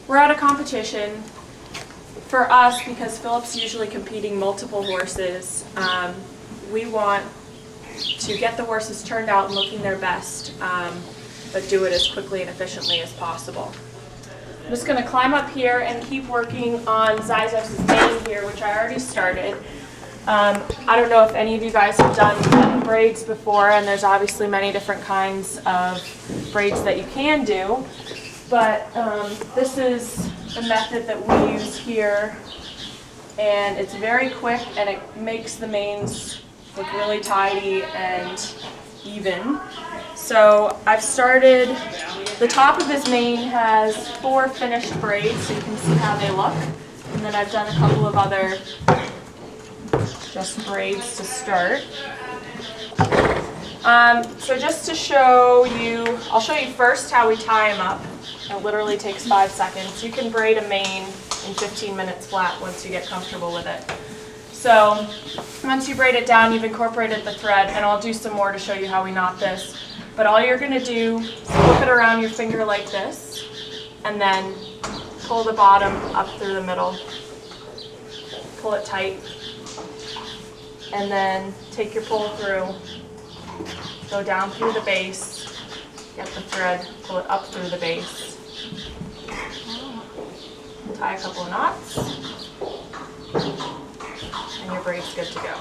we're at a competition. For us, because Philip's usually competing multiple horses, we want to get the horses turned out and looking their best, but do it as quickly and efficiently as possible. I'm just going to climb up here and keep working on Zizos' mane here, which I already started. I don't know if any of you guys have done braids before, and there's obviously many different kinds of braids that you can do, but this is the method that we use here, and it's very quick and it makes the manes look really tidy and even. So I've started, the top of his mane has 4 finished braids, so you can see how they look, and then I've done a couple of other just braids to start. So just to show you, I'll show you first how we tie him up. It literally takes 5 seconds. You can braid a mane in 15 minutes flat once you get comfortable with it. So once you braid it down, you've incorporated the thread, and I'll do some more to show you how we knot this. But all you're going to do is flip it around your finger like this, and then pull the bottom up through the middle. Pull it tight, and then take your pull through, go down through the base, get the thread, pull it up through the base. Tie a couple of knots, and your braid's good to go.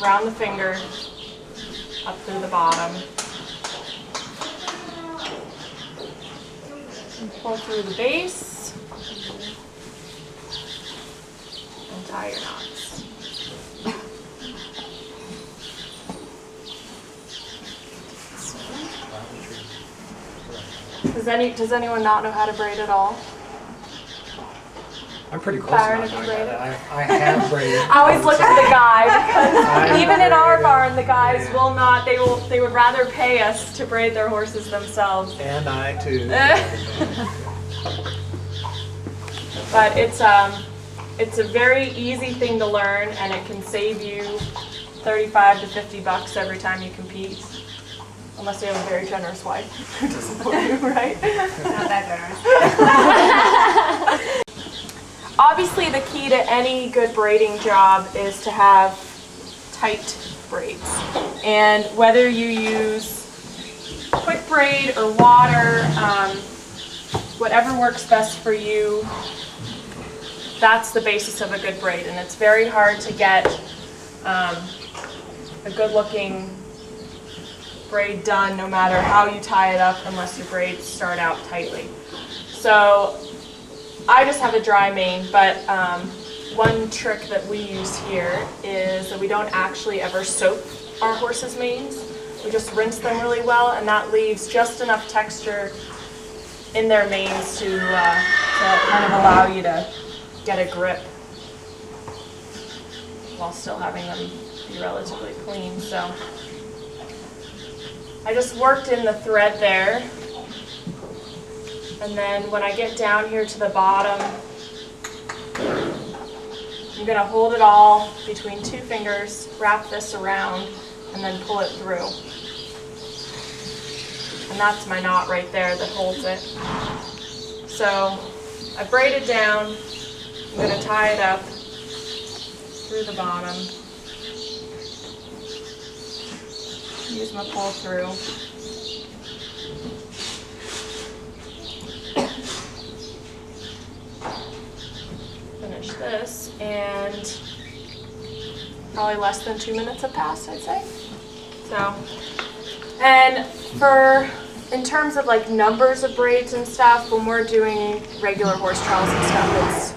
Round the finger, up through the bottom, and pull through the base, and tie your knots. Does anyone not know how to braid at all? I'm pretty close. Byron, enough. have you braided? I have braided. I always look at the guy because even in our barn, the guys will not. They would rather pay us to braid their horses themselves. And I too. But it's a very easy thing to learn, and it can save you $35 to $50 every time you compete. Unless you have a very generous wife who doesn't support you, right? Not that generous. Obviously, the key to any good braiding job is to have tight braids. And whether you use quick braid or water, whatever works best for you, that's the basis of a good braid. And it's very hard to get a good-looking braid done no matter how you tie it up unless your braids start out tightly. So I just have a dry mane, but one trick that we use here is that we don't actually ever soak our horses' manes. We just rinse them really well, and that leaves just enough texture in their manes to kind of allow you to get a grip while still having them be relatively clean. So I just worked in the thread there, and then when I get down here to the bottom, I'm going to hold it all between 2 fingers, wrap this around, and then pull it through. And that's my knot right there that holds it. So I braided down, I'm going to tie it up through the bottom. Use my pull through. Finish this, and probably less than 2 minutes have passed, I'd say. So, and in terms of like numbers of braids and stuff, when we're doing regular horse trials and stuff, it's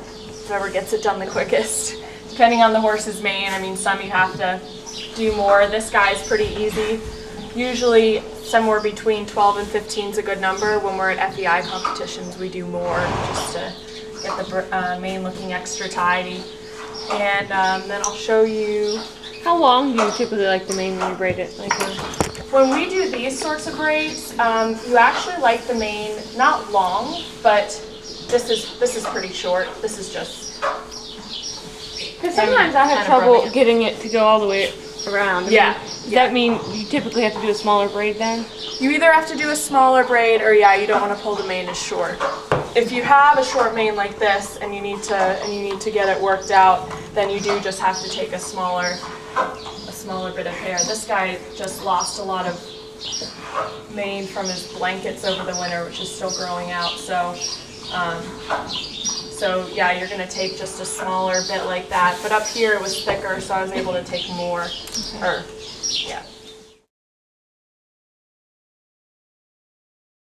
whoever gets it done the quickest. Depending on the horse's mane, I mean, some you have to do more. This guy's pretty easy. Usually somewhere between 12 and 15 is a good number. When we're at FEI competitions, we do more just to get the mane looking extra tidy. And then I'll show you. How long do you typically like the mane when you braid it? When we do these sorts of braids, you actually like the mane not long, but this is pretty short. This is just. Because sometimes I have trouble getting it to go all the way around. Yeah, Does that mean you typically have to do a smaller braid then? You either have to do a smaller braid or you don't want to pull the mane as short. If you have a short mane like this and you need to get it worked out, then you do just have to take a smaller bit of hair. This guy just lost a lot of mane from his blankets over the winter, which is still growing out. So yeah, you're gonna take just a smaller bit like that. But up here it was thicker, so I was able to take more. Yeah.